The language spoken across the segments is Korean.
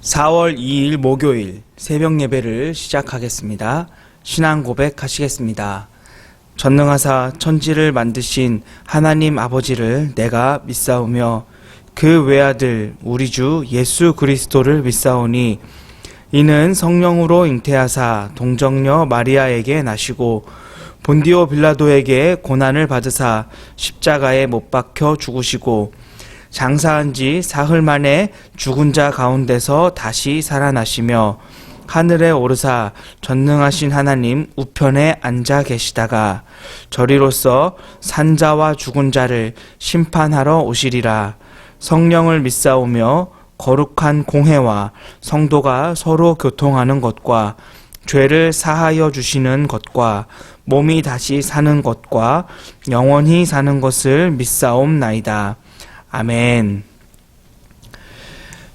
4월 2일 목요일 새벽 예배를 시작하겠습니다. 신앙 고백하시겠습니다. 전능하사 천지를 만드신 하나님 아버지를 내가 믿사오며 그 외아들 우리 주 예수 그리스도를 믿사오니 이는 성령으로 잉태하사 동정녀 마리아에게 나시고 본디오 빌라도에게 고난을 받으사 십자가에 못 박혀 죽으시고 장사한 지 사흘 만에 죽은 자 가운데서 다시 살아나시며 하늘에 오르사 전능하신 하나님 우편에 앉아 계시다가 저리로서 산자와 죽은 자를 심판하러 오시리라. 성령을 믿사오며 거룩한 공회와 성도가 서로 교통하는 것과 죄를 사하여 주시는 것과 몸이 다시 사는 것과 영원히 사는 것을 믿사옵나이다. 아멘.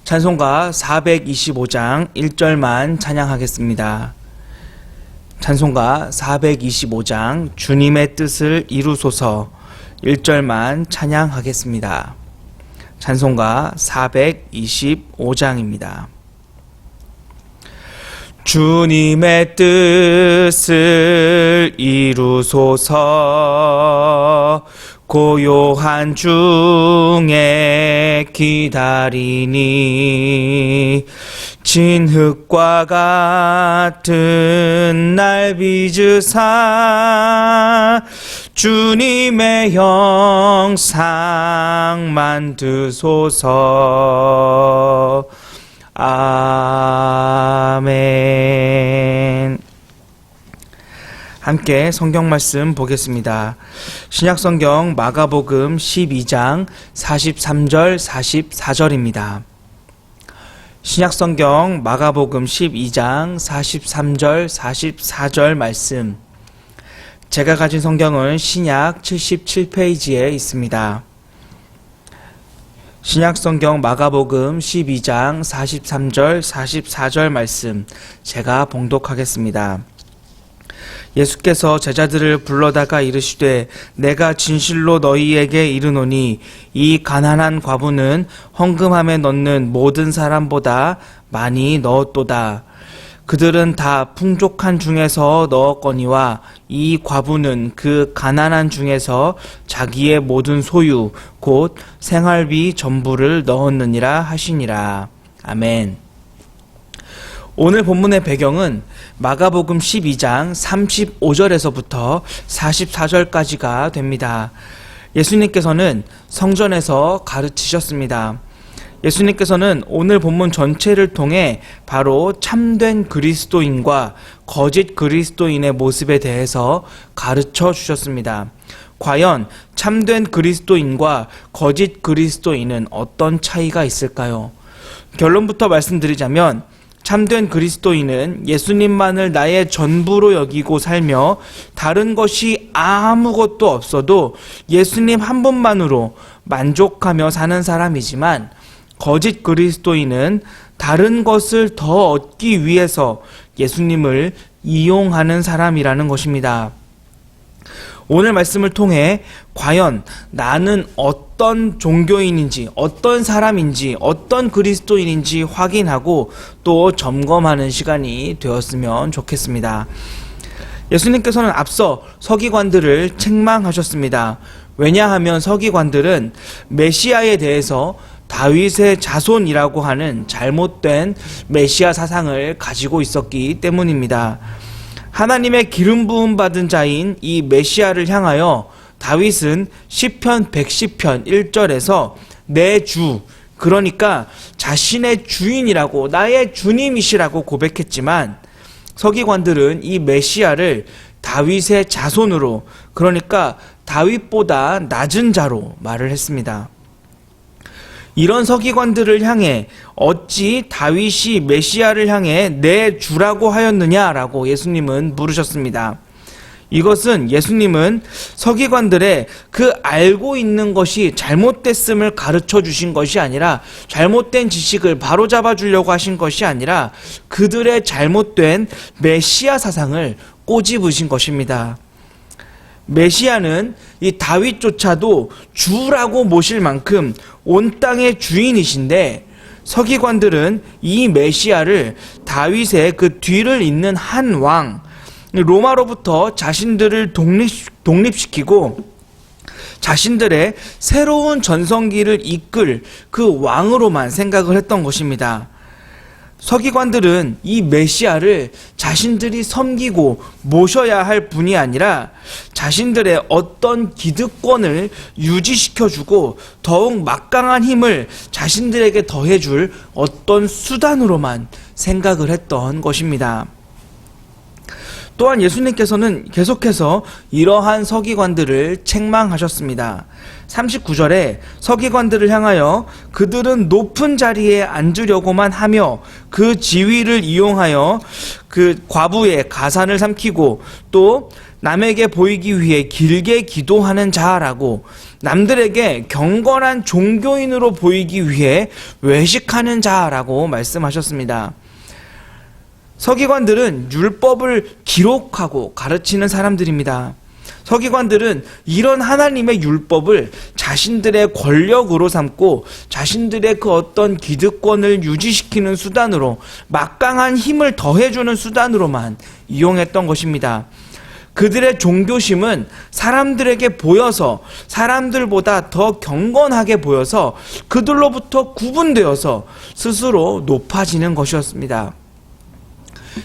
찬송가 425장 1절만 찬양하겠습니다. 찬송가 425장 주님의 뜻을 이루소서 1절만 찬양하겠습니다. 찬송가 425장입니다. 주님의 뜻을 이루소서 고요한 중에 기다리니 진흙과 같은 날 빚으사 주님의 형상 만드소서. 아멘. 함께 성경 말씀 보겠습니다. 신약성경 마가복음 12장 43절 44절입니다. 신약성경 마가복음 12장 43절 44절 말씀. 제가 가진 성경은 신약 77페이지에 있습니다. 신약성경 마가복음 12장 43절 44절 말씀 제가 봉독하겠습니다. 예수께서 제자들을 불러다가 이르시되 내가 진실로 너희에게 이르노니 이 가난한 과부는 헌금함에 넣는 모든 사람보다 많이 넣었도다. 그들은 다 풍족한 중에서 넣었거니와 이 과부는 그 가난한 중에서 자기의 모든 소유 곧 생활비 전부를 넣었느니라 하시니라. 아멘. 오늘 본문의 배경은 마가복음 12장 35절에서부터 44절까지가 됩니다. 예수님께서는 성전에서 가르치셨습니다. 예수님께서는 오늘 본문 전체를 통해 바로 참된 그리스도인과 거짓 그리스도인의 모습에 대해서 가르쳐 주셨습니다. 과연 참된 그리스도인과 거짓 그리스도인은 어떤 차이가 있을까요? 결론부터 말씀드리자면 참된 그리스도인은 예수님만을 나의 전부로 여기고 살며 다른 것이 아무것도 없어도 예수님 한 분만으로 만족하며 사는 사람이지만 거짓 그리스도인은 다른 것을 더 얻기 위해서 예수님을 이용하는 사람이라는 것입니다. 오늘 말씀을 통해 과연 나는 어떤 종교인인지, 어떤 사람인지, 어떤 그리스도인인지 확인하고 또 점검하는 시간이 되었으면 좋겠습니다. 예수님께서는 앞서 서기관들을 책망하셨습니다. 왜냐하면 서기관들은 메시아에 대해서 다윗의 자손이라고 하는 잘못된 메시아 사상을 가지고 있었기 때문입니다. 하나님의 기름 부음 받은 자인 이 메시아를 향하여 다윗은 시편 110편 1절에서 내 주, 그러니까 자신의 주인이라고 나의 주님이시라고 고백했지만 서기관들은 이 메시아를 다윗의 자손으로, 그러니까 다윗보다 낮은 자로 말을 했습니다. 이런 서기관들을 향해 어찌 다윗이 메시아를 향해 내 주라고 하였느냐라고 예수님은 물으셨습니다. 이것은 예수님은 서기관들의 그 알고 있는 것이 잘못됐음을 가르쳐 주신 것이 아니라, 잘못된 지식을 바로잡아 주려고 하신 것이 아니라 그들의 잘못된 메시아 사상을 꼬집으신 것입니다. 메시아는 이 다윗조차도 주라고 모실 만큼 온 땅의 주인이신데 서기관들은 이 메시아를 다윗의 그 뒤를 잇는 한 왕, 로마로부터 자신들을 독립시키고 자신들의 새로운 전성기를 이끌 그 왕으로만 생각을 했던 것입니다. 서기관들은 이 메시아를 자신들이 섬기고 모셔야 할 분이 아니라 자신들의 어떤 기득권을 유지시켜주고 더욱 막강한 힘을 자신들에게 더해줄 어떤 수단으로만 생각을 했던 것입니다. 또한 예수님께서는 계속해서 이러한 서기관들을 책망하셨습니다. 39절에 서기관들을 향하여 그들은 높은 자리에 앉으려고만 하며 그 지위를 이용하여 그 과부의 가산을 삼키고 또 남에게 보이기 위해 길게 기도하는 자라고 남들에게 경건한 종교인으로 보이기 위해 외식하는 자라고 말씀하셨습니다. 서기관들은 율법을 기록하고 가르치는 사람들입니다. 서기관들은 이런 하나님의 율법을 자신들의 권력으로 삼고 자신들의 그 어떤 기득권을 유지시키는 수단으로 막강한 힘을 더해주는 수단으로만 이용했던 것입니다. 그들의 종교심은 사람들에게 보여서 사람들보다 더 경건하게 보여서 그들로부터 구분되어서 스스로 높아지는 것이었습니다.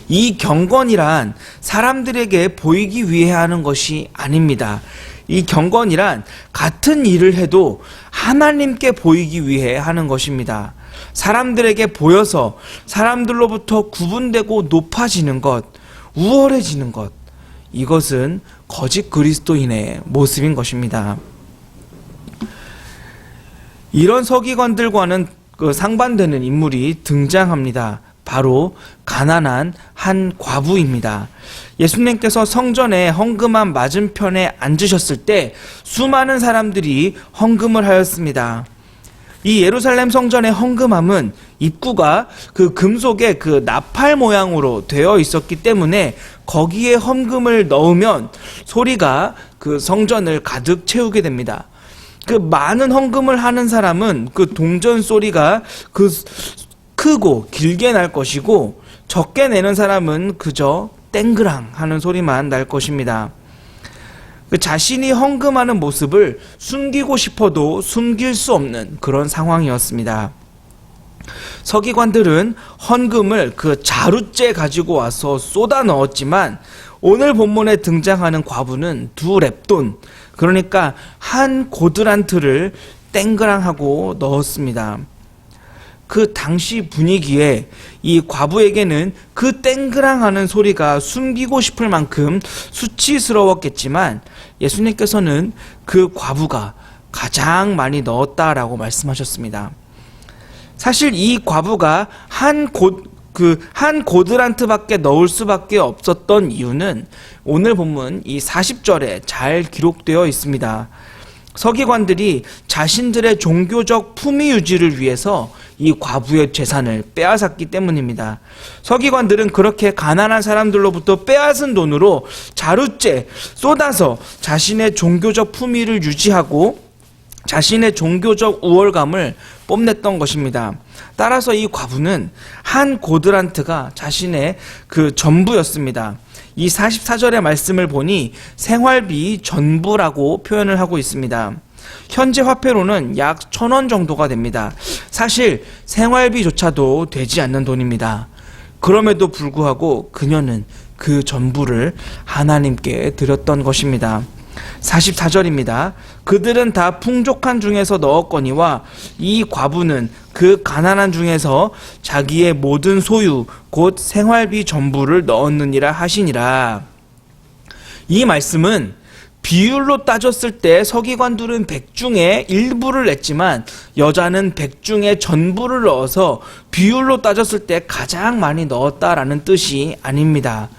이 경건이란 사람들에게 보이기 위해 하는 것이 아닙니다. 이 경건이란 같은 일을 해도 하나님께 보이기 위해 하는 것입니다. 사람들에게 보여서 사람들로부터 구분되고 높아지는 것, 우월해지는 것, 이것은 거짓 그리스도인의 모습인 것입니다. 이런 서기관들과는 상반되는 인물이 등장합니다. 바로 가난한 한 과부입니다. 예수님께서 성전의 헌금함 맞은편에 앉으셨을 때 수많은 사람들이 헌금을 하였습니다. 이 예루살렘 성전의 헌금함은 입구가 그 금속의 그 나팔 모양으로 되어 있었기 때문에 거기에 헌금을 넣으면 소리가 그 성전을 가득 채우게 됩니다. 그 많은 헌금을 하는 사람은 그 동전 소리가 크고 길게 날 것이고 적게 내는 사람은 그저 땡그랑 하는 소리만 날 것입니다. 자신이 헌금하는 모습을 숨기고 싶어도 숨길 수 없는 그런 상황이었습니다. 서기관들은 헌금을 그 자루째 가지고 와서 쏟아 넣었지만 오늘 본문에 등장하는 과부는 2렙돈, 그러니까 한 고드란트를 땡그랑하고 넣었습니다. 그 당시 분위기에 이 과부에게는 그 땡그랑하는 소리가 숨기고 싶을 만큼 수치스러웠겠지만 예수님께서는 그 과부가 가장 많이 넣었다라고 말씀하셨습니다. 사실 이 과부가 한 고드란트밖에 넣을 수밖에 없었던 이유는 오늘 본문 이 40절에 잘 기록되어 있습니다. 서기관들이 자신들의 종교적 품위 유지를 위해서 이 과부의 재산을 빼앗았기 때문입니다. 서기관들은 그렇게 가난한 사람들로부터 빼앗은 돈으로 자루째 쏟아서 자신의 종교적 품위를 유지하고 자신의 종교적 우월감을 뽐냈던 것입니다. 따라서 이 과부는 한 고드란트가 자신의 그 전부였습니다. 이 44절의 말씀을 보니 생활비 전부라고 표현을 하고 있습니다. 현재 화폐로는 약 1,000원 정도가 됩니다. 사실 생활비조차도 되지 않는 돈입니다. 그럼에도 불구하고 그녀는 그 전부를 하나님께 드렸던 것입니다. 44절입니다. 그들은 다 풍족한 중에서 넣었거니와 이 과부는 그 가난한 중에서 자기의 모든 소유 곧 생활비 전부를 넣었느니라 하시니라. 이 말씀은 비율로 따졌을 때 서기관들은 100 중에 일부를 냈지만 여자는 100 중에 전부를 넣어서 비율로 따졌을 때 가장 많이 넣었다라는 뜻이 아닙니다.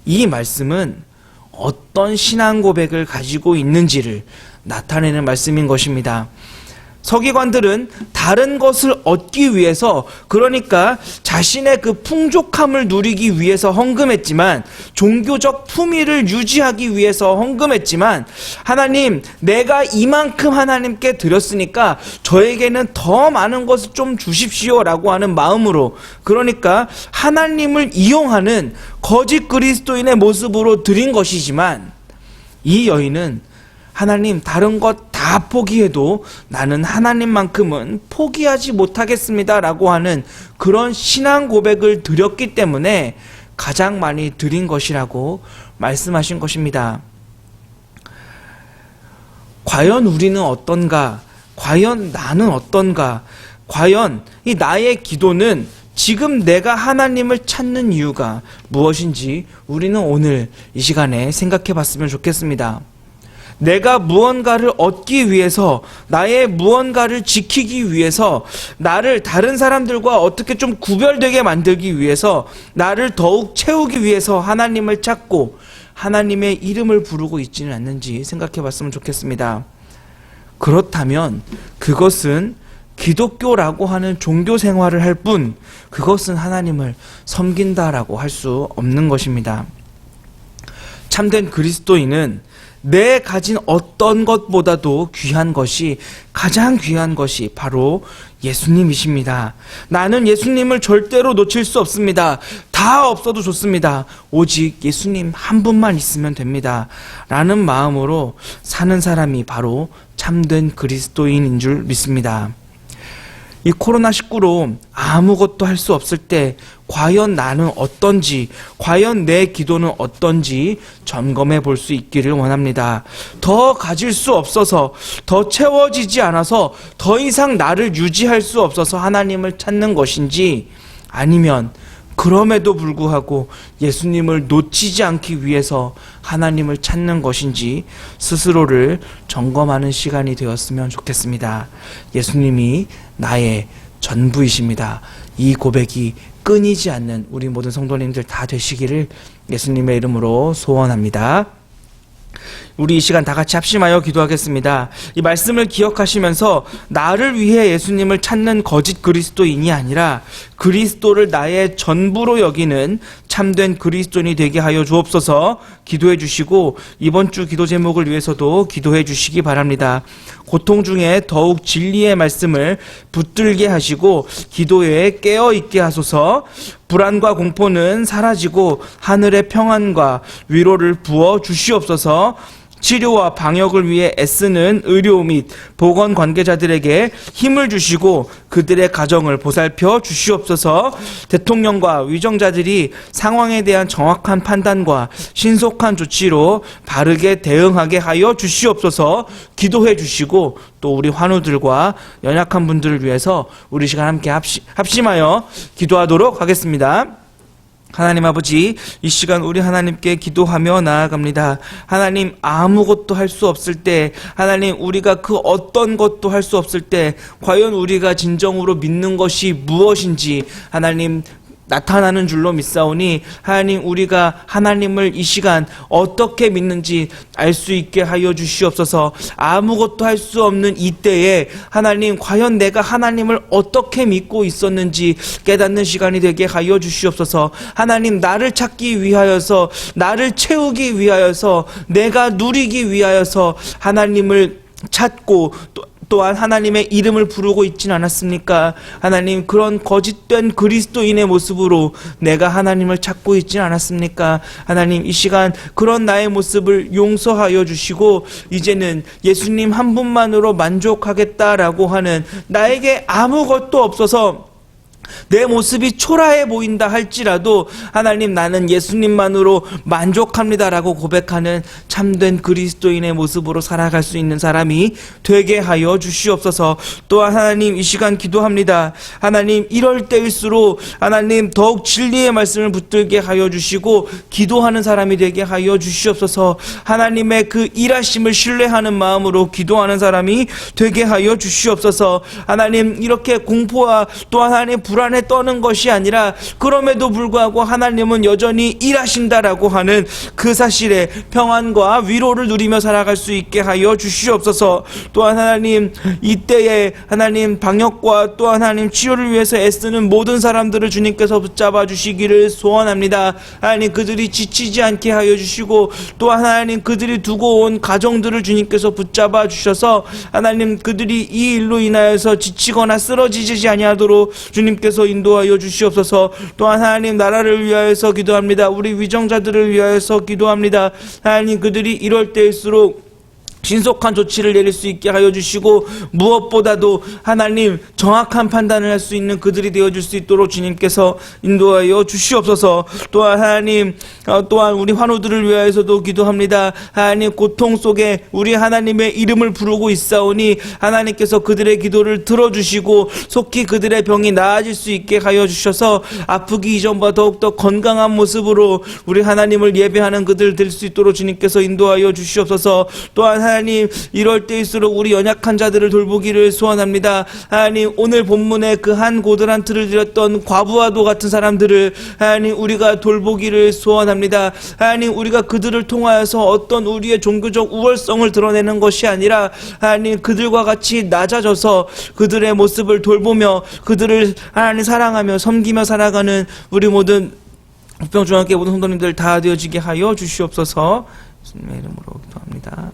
이 말씀은 어떤 신앙 고백을 가지고 있는지를 나타내는 말씀인 것입니다. 서기관들은 다른 것을 얻기 위해서, 그러니까 자신의 그 풍족함을 누리기 위해서 헌금했지만, 종교적 품위를 유지하기 위해서 헌금했지만, 하나님, 내가 이만큼 하나님께 드렸으니까 저에게는 더 많은 것을 좀 주십시오 라고 하는 마음으로, 그러니까 하나님을 이용하는 거짓 그리스도인의 모습으로 드린 것이지만, 이 여인은 하나님, 다른 것 다 포기해도 나는 하나님만큼은 포기하지 못하겠습니다 라고 하는 그런 신앙 고백을 드렸기 때문에 가장 많이 드린 것이라고 말씀하신 것입니다. 과연 우리는 어떤가? 과연 나는 어떤가? 과연 이 나의 기도는 지금 내가 하나님을 찾는 이유가 무엇인지 우리는 오늘 이 시간에 생각해 봤으면 좋겠습니다. 내가 무언가를 얻기 위해서, 나의 무언가를 지키기 위해서, 나를 다른 사람들과 어떻게 좀 구별되게 만들기 위해서, 나를 더욱 채우기 위해서 하나님을 찾고 하나님의 이름을 부르고 있지는 않는지 생각해 봤으면 좋겠습니다. 그렇다면 그것은 기독교라고 하는 종교 생활을 할 뿐, 그것은 하나님을 섬긴다라고 할 수 없는 것입니다. 참된 그리스도인은 내 가진 어떤 것보다도 귀한 것이, 가장 귀한 것이 바로 예수님이십니다. 나는 예수님을 절대로 놓칠 수 없습니다. 다 없어도 좋습니다. 오직 예수님 한 분만 있으면 됩니다. 라는 마음으로 사는 사람이 바로 참된 그리스도인인 줄 믿습니다. 이 코로나19로 아무것도 할 수 없을 때 과연 나는 어떤지, 과연 내 기도는 어떤지 점검해 볼 수 있기를 원합니다. 더 가질 수 없어서, 더 채워지지 않아서, 더 이상 나를 유지할 수 없어서 하나님을 찾는 것인지, 아니면 그럼에도 불구하고 예수님을 놓치지 않기 위해서 하나님을 찾는 것인지 스스로를 점검하는 시간이 되었으면 좋겠습니다. 예수님이 나의 전부이십니다. 이 고백이 끊이지 않는 우리 모든 성도님들 다 되시기를 예수님의 이름으로 소원합니다. 우리 이 시간 다 같이 합심하여 기도하겠습니다. 이 말씀을 기억하시면서 나를 위해 예수님을 찾는 거짓 그리스도인이 아니라 그리스도를 나의 전부로 여기는 참된 그리스도인이 되게 하여 주옵소서. 기도해 주시고 이번 주 기도 제목을 위해서도 기도해 주시기 바랍니다. 고통 중에 더욱 진리의 말씀을 붙들게 하시고 기도에 깨어있게 하소서. 불안과 공포는 사라지고 하늘의 평안과 위로를 부어 주시옵소서. 치료와 방역을 위해 애쓰는 의료 및 보건 관계자들에게 힘을 주시고 그들의 가정을 보살펴 주시옵소서. 대통령과 위정자들이 상황에 대한 정확한 판단과 신속한 조치로 바르게 대응하게 하여 주시옵소서. 기도해 주시고 또 우리 환우들과 연약한 분들을 위해서 우리 시간 함께 합심하여 기도하도록 하겠습니다. 하나님 아버지, 이 시간 우리 하나님께 기도하며 나아갑니다. 하나님, 아무것도 할 수 없을 때, 하나님, 우리가 그 어떤 것도 할 수 없을 때 과연 우리가 진정으로 믿는 것이 무엇인지 하나님 나타나는 줄로 믿사오니 하나님, 우리가 하나님을 이 시간 어떻게 믿는지 알 수 있게 하여 주시옵소서. 아무것도 할 수 없는 이때에 하나님, 과연 내가 하나님을 어떻게 믿고 있었는지 깨닫는 시간이 되게 하여 주시옵소서. 하나님, 나를 찾기 위하여서, 나를 채우기 위하여서, 내가 누리기 위하여서 하나님을 찾고 또한 하나님의 이름을 부르고 있진 않았습니까? 하나님, 그런 거짓된 그리스도인의 모습으로 내가 하나님을 찾고 있진 않았습니까? 하나님, 이 시간 그런 나의 모습을 용서하여 주시고 이제는 예수님 한 분만으로 만족하겠다라고 하는, 나에게 아무것도 없어서 내 모습이 초라해 보인다 할지라도 하나님, 나는 예수님만으로 만족합니다라고 고백하는 참된 그리스도인의 모습으로 살아갈 수 있는 사람이 되게 하여 주시옵소서. 또한 하나님, 이 시간 기도합니다. 하나님, 이럴 때일수록 하나님 더욱 진리의 말씀을 붙들게 하여 주시고 기도하는 사람이 되게 하여 주시옵소서. 하나님의 그 일하심을 신뢰하는 마음으로 기도하는 사람이 되게 하여 주시옵소서. 하나님, 이렇게 공포와 또 하나님 불안에 떠는 것이 아니라 그럼에도 불구하고 하나님은 여전히 일하신다라고 하는 그 사실에 평안과 위로를 누리며 살아갈 수 있게 하여 주시옵소서. 또한 하나님, 이때에 하나님 방역과 또 하나님 치료를 위해서 애쓰는 모든 사람들을 주님께서 붙잡아 주시기를 소원합니다. 하나님, 그들이 지치지 않게 하여 주시고, 또 하나님 그들이 두고 온 가정들을 주님께서 붙잡아 주셔서 하나님 그들이 이 일로 인하여서 지치거나 쓰러지지 아니하도록 주님께서 인도하여 주시옵소서. 또한 하나님, 나라를 위하여서 기도합니다. 우리 위정자들을 위하여서 기도합니다. 하나님, 그들이 이럴 때일수록 신속한 조치를 내릴 수 있게 하여 주시고, 무엇보다도 하나님 정확한 판단을 할 수 있는 그들이 되어줄 수 있도록 주님께서 인도하여 주시옵소서. 또한 하나님, 또한 우리 환우들을 위하여서도 기도합니다. 하나님, 고통 속에 우리 하나님의 이름을 부르고 있사오니 하나님께서 그들의 기도를 들어주시고 속히 그들의 병이 나아질 수 있게 하여 주셔서 아프기 이전보다 더욱더 건강한 모습으로 우리 하나님을 예배하는 그들 될 수 있도록 주님께서 인도하여 주시옵소서. 또한 하나님, 이럴 때일수록 우리 연약한 자들을 돌보기를 소원합니다. 하나님, 오늘 본문에 그 한 고드란트를 드렸던 과부와도 같은 사람들을 하나님 우리가 돌보기를 소원합니다. 하나님, 우리가 그들을 통하여서 어떤 우리의 종교적 우월성을 드러내는 것이 아니라 하나님 그들과 같이 낮아져서 그들의 모습을 돌보며 그들을 하나님 사랑하며 섬기며 살아가는 우리 모든 부평중앙교회 모든 성도님들 다 되어지게 하여 주시옵소서. 예수님의 이름으로 기도합니다.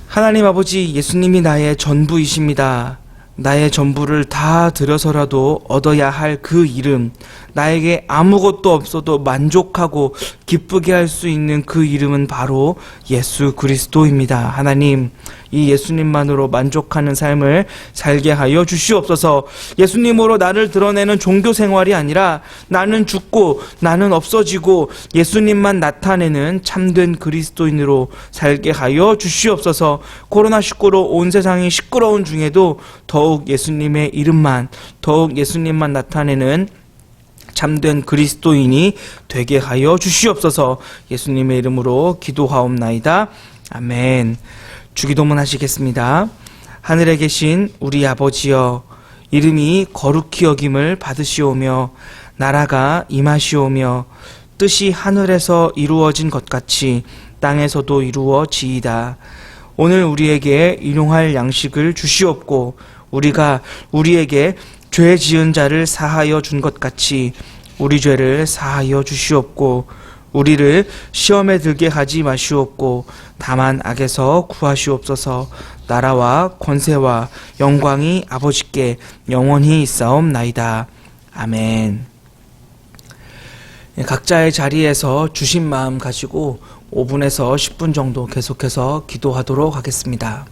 하나님 아버지, 예수님이 나의 전부이십니다. 나의 전부를 다 들여서라도 얻어야 할 그 이름, 나에게 아무것도 없어도 만족하고 기쁘게 할 수 있는 그 이름은 바로 예수 그리스도입니다. 하나님, 이 예수님만으로 만족하는 삶을 살게 하여 주시옵소서. 예수님으로 나를 드러내는 종교 생활이 아니라 나는 죽고 나는 없어지고 예수님만 나타내는 참된 그리스도인으로 살게 하여 주시옵소서. 코로나19로 온 세상이 시끄러운 중에도 더욱 예수님의 이름만, 더욱 예수님만 나타내는 참된 그리스도인이 되게 하여 주시옵소서. 예수님의 이름으로 기도하옵나이다. 아멘. 주기도문 하시겠습니다. 하늘에 계신 우리 아버지여, 이름이 거룩히 여김을 받으시오며 나라가 임하시오며 뜻이 하늘에서 이루어진 것 같이 땅에서도 이루어지이다. 오늘 우리에게 일용할 양식을 주시옵고 우리가 우리에게 죄 지은 자를 사하여 준 것 같이 우리 죄를 사하여 주시옵고 우리를 시험에 들게 하지 마시옵고 다만 악에서 구하시옵소서. 나라와 권세와 영광이 아버지께 영원히 있사옵나이다. 아멘. 각자의 자리에서 주신 마음 가지고 5분에서 10분 정도 계속해서 기도하도록 하겠습니다.